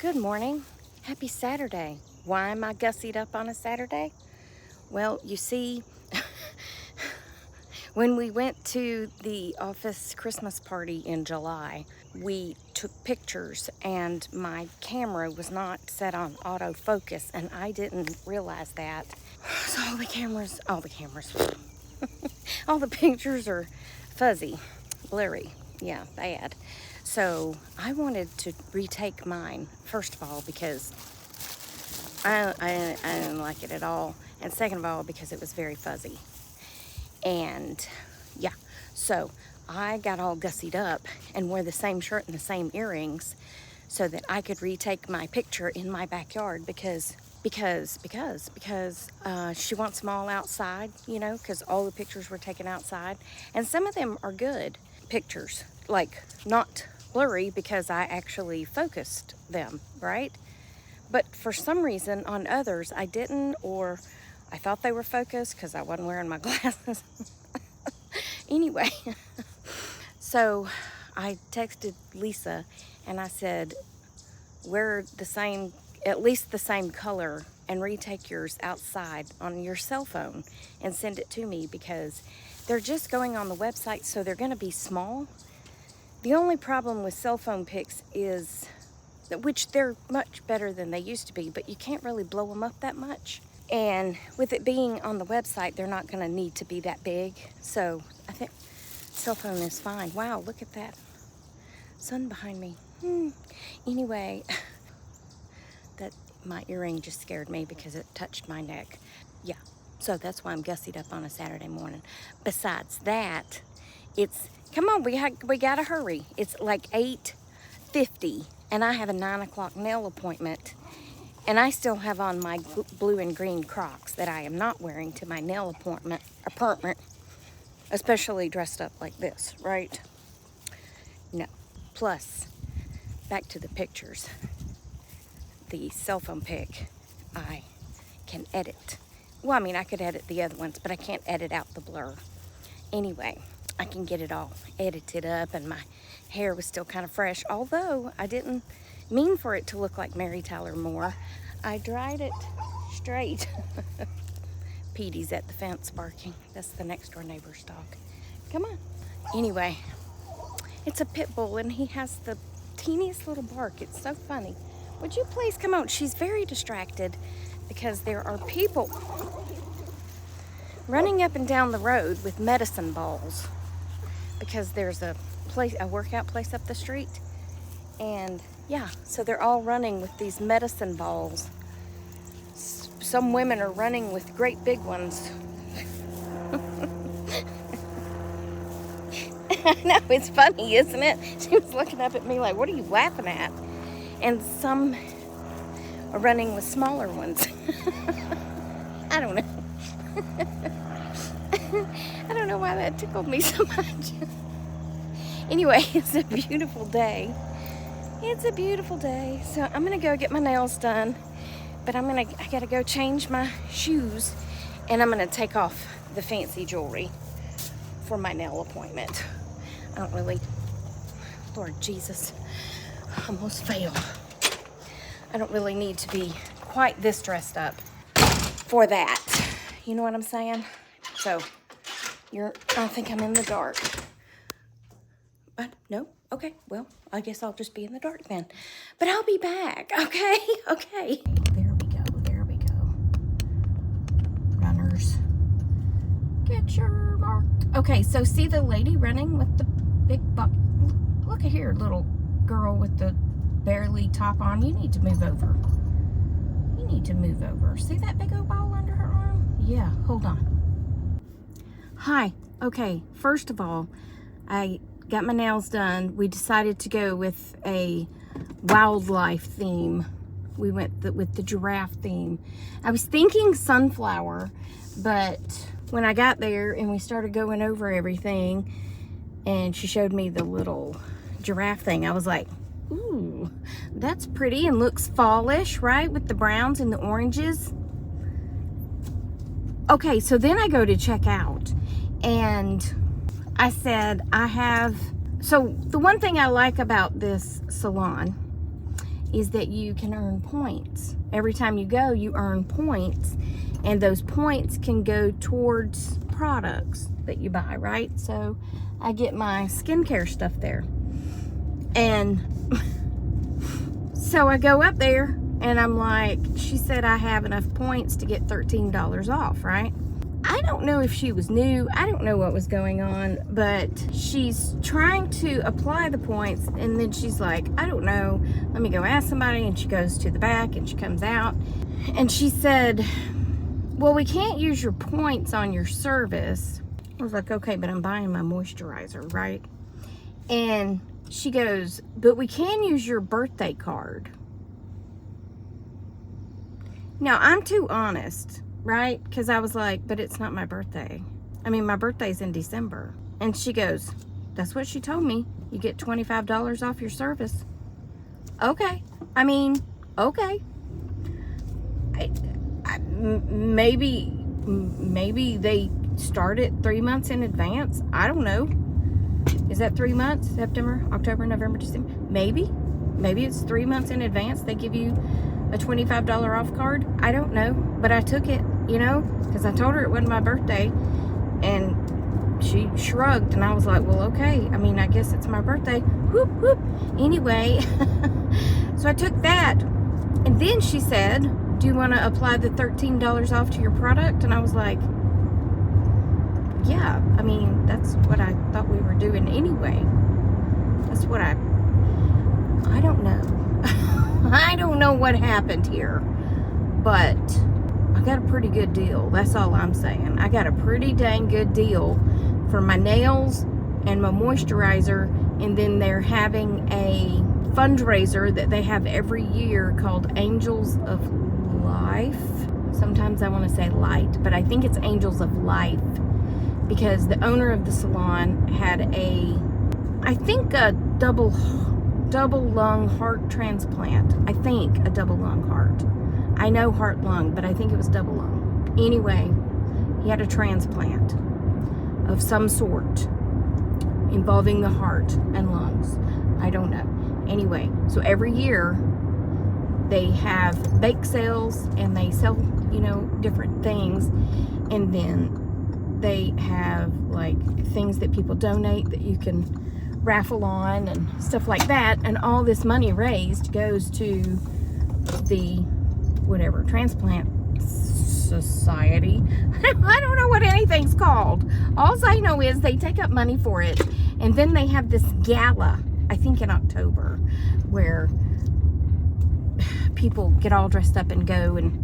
Good morning. Happy Saturday. Why am I gussied up on a Saturday? Well, you see, when we went to the office Christmas party in July, we took pictures and my camera was not set on autofocus and I didn't realize that. So all the all the pictures are fuzzy, blurry. Yeah, bad. So I wanted to retake mine, first of all, because I didn't like it at all. And second of all, because it was very fuzzy. And yeah, so I got all gussied up and wore the same shirt and the same earrings so that I could retake my picture in my backyard because she wants them all outside, because all the pictures were taken outside. And some of them are good pictures, like not blurry because I actually focused them, right? But for some reason on others I didn't, or I thought they were focused because I wasn't wearing my glasses. Anyway, so I texted Lisa and I said, wear at least the same color and retake yours outside on your cell phone and send it to me because they're just going on the website, so they're going to be small. The only problem with cell phone pics is, which they're much better than they used to be, but you can't really blow them up that much. And with it being on the website, they're not going to need to be that big. So I think cell phone is fine. Wow, look at that sun behind me. Anyway, my earring just scared me because it touched my neck. Yeah, so that's why I'm gussied up on a Saturday morning. Besides that, come on, we gotta hurry. It's like 8:50 and I have a 9 o'clock nail appointment. And I still have on my blue and green Crocs that I am not wearing to my nail appointment, especially dressed up like this, right? No. Plus, back to the pictures. The cell phone pic, I can edit. Well, I mean, I could edit the other ones, but I can't edit out the blur. Anyway, I can get it all edited up, and my hair was still kind of fresh, although I didn't mean for it to look like Mary Tyler Moore. I dried it straight. Petey's at the fence barking. That's the next door neighbor's dog. Come on. Anyway, it's a pit bull and he has the teeniest little bark. It's so funny. Would you please come out? She's very distracted because there are people running up and down the road with medicine balls because there's a workout place up the street. And yeah, so they're all running with these medicine balls. Some women are running with great big ones. I know, it's funny, isn't it? She was looking up at me like, what are you laughing at? And some are running with smaller ones. I don't know. I don't know why that tickled me so much. Anyway, it's a beautiful day. It's a beautiful day. So I'm gonna go get my nails done, but I gotta go change my shoes, and I'm gonna take off the fancy jewelry for my nail appointment. I don't really, Lord Jesus, I almost failed. I don't really need to be quite this dressed up for that. You know what I'm saying? So I think I'm in the dark. But no, okay, well, I guess I'll just be in the dark then. But I'll be back, okay? Okay. There we go. Runners. Get your mark. Okay, so see the lady running with the big butt? Look at here, little girl with the barely top on. You need to move over. See that big old ball under her arm? Yeah, hold on. Hi, okay, first of all, I got my nails done. We decided to go with a wildlife theme. We went with the giraffe theme. I was thinking sunflower, but when I got there and we started going over everything and she showed me the little giraffe thing, I was like, ooh, that's pretty and looks fallish, right? With the browns and the oranges. Okay, so then I go to check out and I said, so the one thing I like about this salon is that you can earn points. Every time you go, you earn points, and those points can go towards products that you buy, right? So I get my skincare stuff there. And so I go up there and I'm like, she said I have enough points to get $13 off, right? I don't know if she was new. I don't know what was going on, but she's trying to apply the points, and then she's like, I don't know. Let me go ask somebody. And she goes to the back and she comes out and she said, well, we can't use your points on your service. I was like, okay, but I'm buying my moisturizer, right? And she goes, but we can use your birthday card. Now, I'm too honest, right? Because I was like, but it's not my birthday. I mean, my birthday's in December. And she goes, that's what she told me. You get $25 off your service. Okay. I mean, okay. Maybe they start it 3 months in advance. I don't know. Is that 3 months? September, October, November, December? Maybe it's 3 months in advance. They give you a $25 off card. I don't know, but I took it, because I told her it wasn't my birthday, and she shrugged, and I was like, well, okay. I mean, I guess it's my birthday. Whoop, whoop. Anyway, so I took that, and then she said, do you want to apply the $13 off to your product? And I was like, yeah, I mean, that's what I thought we were doing anyway. That's what I don't know. I don't know what happened here, but I got a pretty good deal. That's all I'm saying. I got a pretty dang good deal for my nails and my moisturizer, and then they're having a fundraiser that they have every year called Angels of Life. Sometimes I want to say light, but I think it's Angels of Life, because the owner of the salon had a double lung heart transplant. I think a double lung heart. I know heart lung, but I think it was double lung. Anyway, he had a transplant of some sort involving the heart and lungs. I don't know. Anyway, so every year they have bake sales and they sell, different things, and then they have like things that people donate that you can raffle on and stuff like that, and all this money raised goes to the whatever transplant society. I don't know what anything's called. All I know is they take up money for it, and then they have this gala, I think in October, where people get all dressed up and go, and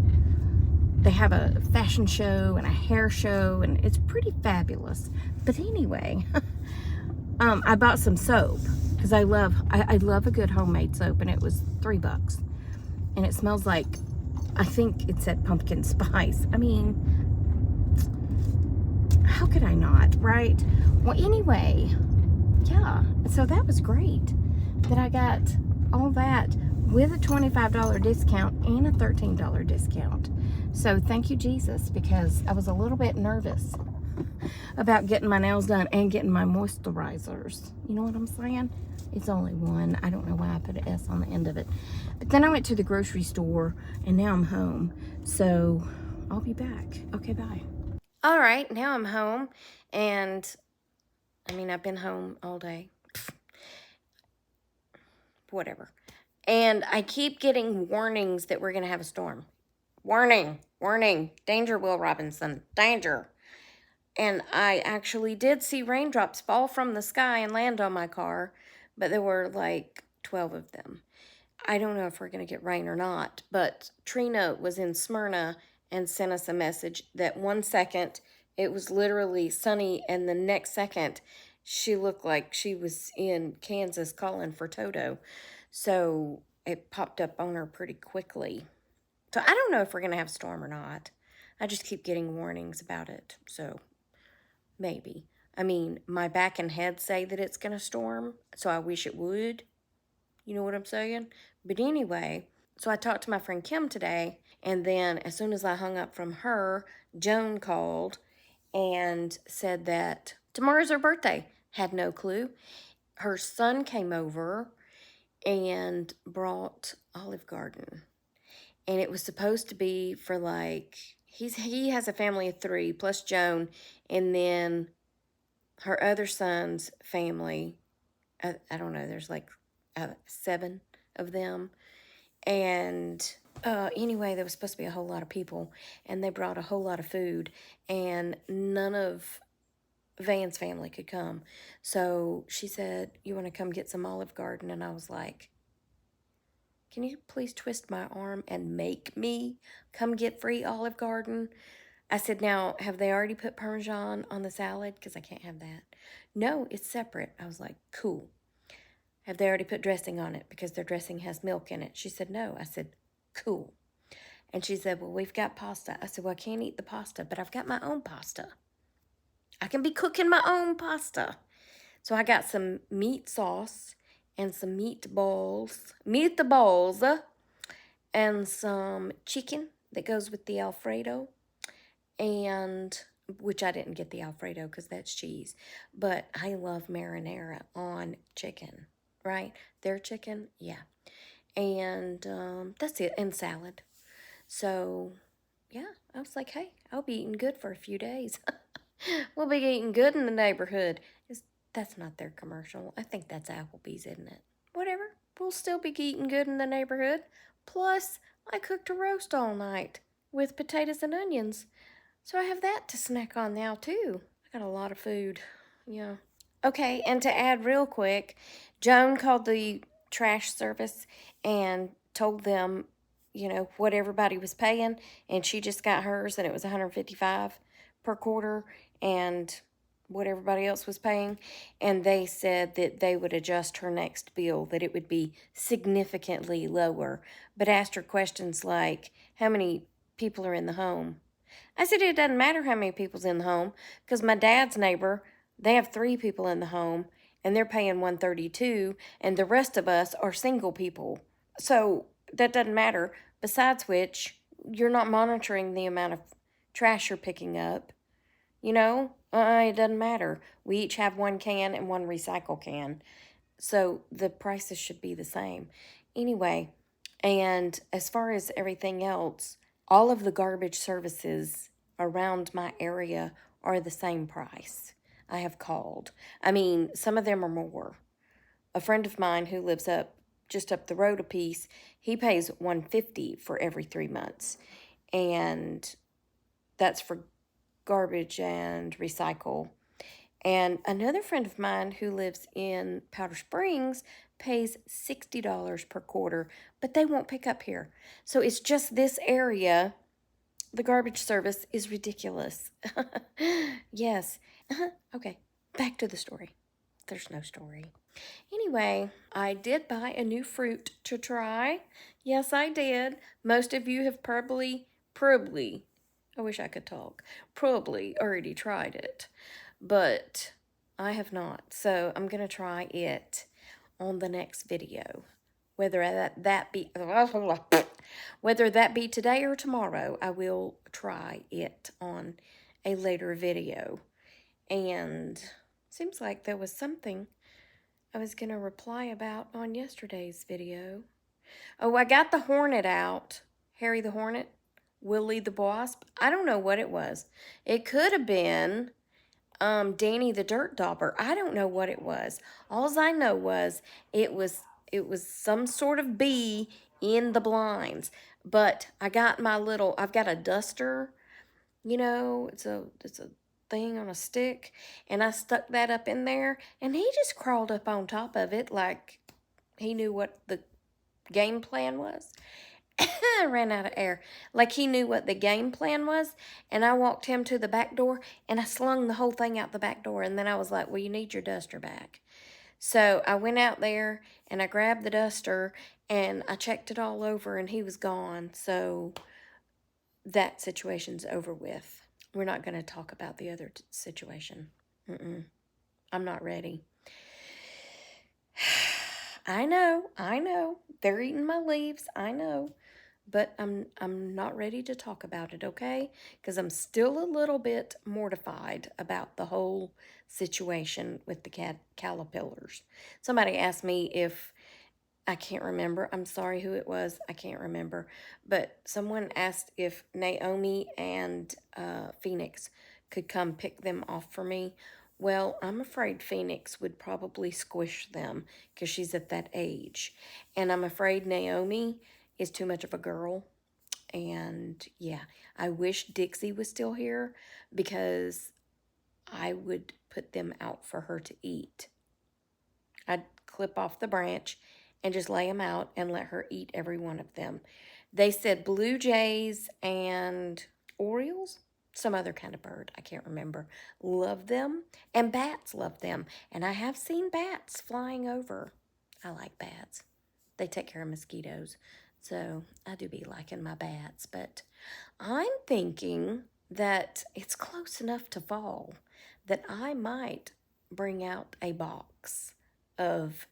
they have a fashion show and a hair show, and it's pretty fabulous. But anyway, I bought some soap because I love a good homemade soap, and it was $3, and it smells like, I think it said pumpkin spice. I mean, how could I not, right? Well, anyway, yeah, so that was great that I got all that with a $25 discount and a $13 discount. So thank you, Jesus, because I was a little bit nervous about getting my nails done and getting my moisturizers. You know what I'm saying? It's only one. I don't know why I put an S on the end of it. But then I went to the grocery store, and now I'm home. So I'll be back. Okay, bye. All right, now I'm home, and I mean, I've been home all day. Whatever. And I keep getting warnings that we're going to have a storm. Warning, warning, danger, Will Robinson, danger. And I actually did see raindrops fall from the sky and land on my car, but there were like 12 of them. I don't know if we're going to get rain or not, but Trina was in Smyrna and sent us a message that 1 second it was literally sunny, and the next second she looked like she was in Kansas calling for Toto. So it popped up on her pretty quickly. So I don't know if we're going to have a storm or not. I just keep getting warnings about it. So maybe. I mean, my back and head say that it's going to storm, so I wish it would. You know what I'm saying? But anyway, so I talked to my friend Kim today, and then as soon as I hung up from her, Joan called and said that tomorrow's her birthday. Had no clue. Her son came over, and brought Olive Garden. And it was supposed to be for like, he has a family of 3 plus Joan, and then her other son's family. I don't know, there's like 7 of them. And anyway, there was supposed to be a whole lot of people, and they brought a whole lot of food, and none of Van's family could come. So she said, "You want to come get some Olive Garden?" And I was like, "Can you please twist my arm and make me come get free Olive Garden?" I said, "Now, have they already put Parmesan on the salad? Because I can't have that." "No, it's separate." I was like, "Cool." "Have they already put dressing on it? Because their dressing has milk in it." She said, "No." I said, "Cool." And she said, "Well, we've got pasta." I said, "Well, I can't eat the pasta, but I've got my own pasta. I can be cooking my own pasta." So I got some meat sauce and some meatballs, and some chicken that goes with the Alfredo, and which I didn't get the Alfredo because that's cheese, but I love marinara on chicken, right? Their chicken, yeah. And that's it, and salad. So, yeah, I was like, hey, I'll be eating good for a few days. We'll be eating good in the neighborhood. That's not their commercial. I think that's Applebee's, isn't it? Whatever. We'll still be eating good in the neighborhood. Plus, I cooked a roast all night with potatoes and onions. So I have that to snack on now, too. I got a lot of food. Yeah. Okay, and to add real quick, Joan called the trash service and told them, what everybody was paying, and she just got hers, and it was $155 per quarter, and what everybody else was paying, and they said that they would adjust her next bill, that it would be significantly lower, but asked her questions like, how many people are in the home? I said, it doesn't matter how many people's in the home, because my dad's neighbor, they have 3 people in the home, and they're paying $132, and the rest of us are single people. So that doesn't matter. Besides which, you're not monitoring the amount of trash you're picking up. It doesn't matter. We each have 1 can and 1 recycle can. So the prices should be the same. Anyway, and as far as everything else, all of the garbage services around my area are the same price. I have called. I mean, some of them are more. A friend of mine who lives just up the road a piece, he pays $150 for every 3 months. And that's for garbage and recycle. And another friend of mine who lives in Powder Springs pays $60 per quarter, but they won't pick up here. So it's just this area. The garbage service is ridiculous. Yes. Okay, back to the story. There's no story. Anyway, I did buy a new fruit to try. Yes, I did. Most of you have probably, I wish I could talk, probably already tried it. But I have not. So I'm going to try it on the next video. Whether that be whether that be today or tomorrow, I will try it on a later video. And seems like there was something I was going to reply about on yesterday's video. Oh, I got the Hornet out. Harry the Hornet. Willie the Wasp. I don't know what it was. It could have been Danny the Dirt Dauber. I don't know what it was. All I know was it was some sort of bee in the blinds. But I got I've got a duster, it's a thing on a stick, and I stuck that up in there, and he just crawled up on top of it like he knew what the game plan was. I ran out of air. Like he knew what the game plan was, and I walked him to the back door, and I slung the whole thing out the back door, and then I was like, well, you need your duster back. So I went out there, and I grabbed the duster, and I checked it all over, and he was gone. So that situation's over with. We're not going to talk about the other situation. I'm not ready. I know. They're eating my leaves. I know. But I'm not ready to talk about it, okay? Because I'm still a little bit mortified about the whole situation with the caterpillars. Somebody asked me if I can't remember. I'm sorry who it was. I can't remember. But someone asked if Naomi and Phoenix could come pick them off for me. Well, I'm afraid Phoenix would probably squish them because she's at that age. And I'm afraid Naomi is too much of a girl. And yeah, I wish Dixie was still here because I would put them out for her to eat. I'd clip off the branch and just lay them out and let her eat every one of them. They said blue jays and orioles, some other kind of bird, I can't remember, love them, and bats love them. And I have seen bats flying over. I like bats. They take care of mosquitoes. So I do be liking my bats. But I'm thinking that it's close enough to fall that I might bring out a box of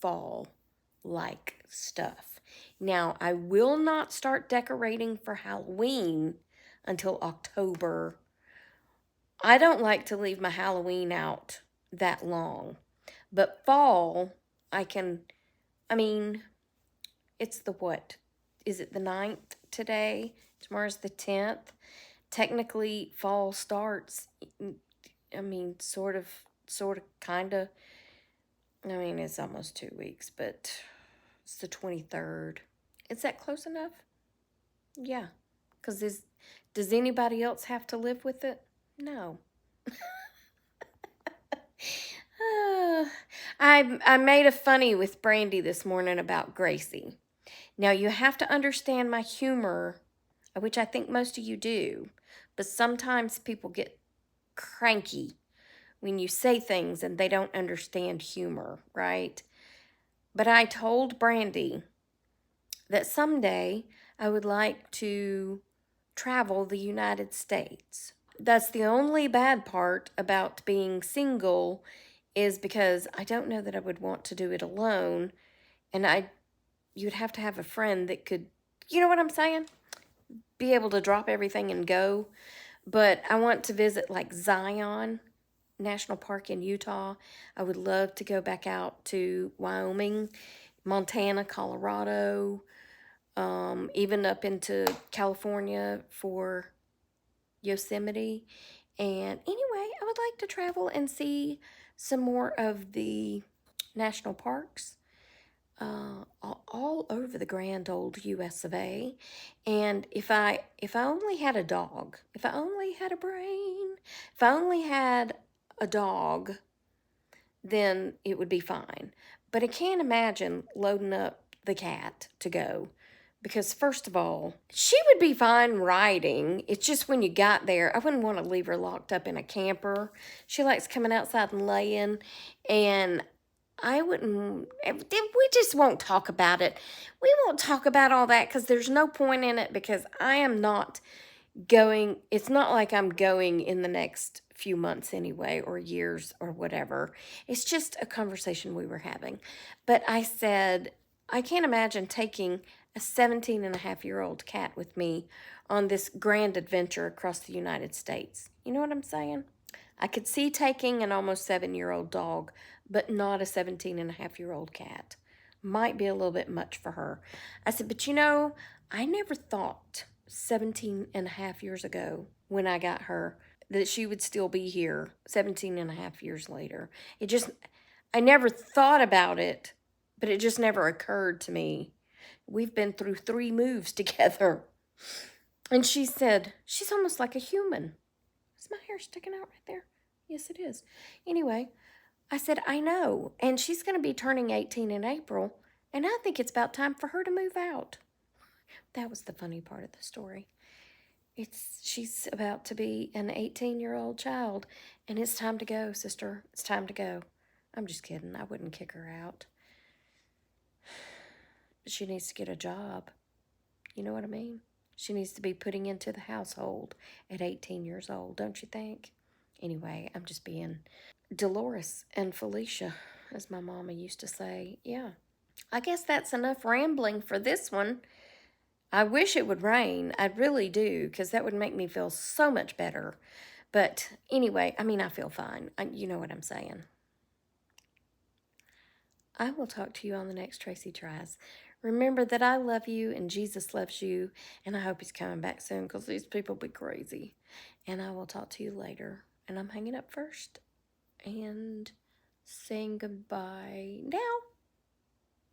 fall like stuff. Now, I will not start decorating for Halloween until October. I don't like to leave my Halloween out that long. But fall, I mean, it's the what? Is it the 9th today? Tomorrow's the 10th. Technically, fall starts, sort of, kind of. It's almost 2 weeks, but it's the 23rd. Is that close enough? Yeah. Because does anybody else have to live with it? No. I made a funny with Brandy this morning about Gracie. Now, you have to understand my humor, which I think most of you do, but sometimes people get cranky when you say things and they don't understand humor, right? But I told Brandy that someday I would like to travel the United States. That's the only bad part about being single is because I don't know that I would want to do it alone, and you'd have to have a friend that could, you know what I'm saying? Be able to drop everything and go. But I want to visit like Zion National Park in Utah. I would love to go back out to Wyoming, Montana, Colorado, even up into California for Yosemite. And anyway, I would like to travel and see some more of the national parks all over the grand old US of A. And if I only had a dog, if I only had a brain, if I only had a dog, then it would be fine. But I can't imagine loading up the cat to go. Because first of all, she would be fine riding. It's just when you got there, I wouldn't want to leave her locked up in a camper. She likes coming outside and laying. And I wouldn't, we just won't talk about it. We won't talk about all that because there's no point in it because I am not going, it's not like I'm going in the next few months anyway, or years or whatever. It's just a conversation we were having. But I said, I can't imagine taking a 17-and-a-half-year-old cat with me on this grand adventure across the United States. You know what I'm saying? I could see taking an almost 7-year-old dog, but not a 17-and-a-half-year-old cat. Might be a little bit much for her. I said, but I never thought 17-and-a-half years ago when I got her that she would still be here 17-and-a-half-years later. I never thought about it, but it just never occurred to me. We've been through 3 moves together. And she said, she's almost like a human. Is my hair sticking out right there? Yes, it is. Anyway, I said, I know. And she's going to be turning 18 in April. And I think it's about time for her to move out. That was the funny part of the story. She's about to be an 18-year-old child. And it's time to go, sister. It's time to go. I'm just kidding. I wouldn't kick her out. She needs to get a job. You know what I mean? She needs to be putting into the household at 18 years old, don't you think? Anyway, I'm just being Dolores and Felicia, as my mama used to say. Yeah. I guess that's enough rambling for this one. I wish it would rain. I really do, because that would make me feel so much better. But anyway, I feel fine. You know what I'm saying. I will talk to you on the next Tracy Tries. Remember that I love you and Jesus loves you, and I hope he's coming back soon because these people be crazy. And I will talk to you later. And I'm hanging up first and saying goodbye now.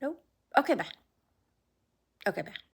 Nope. Okay, bye. Okay, bye.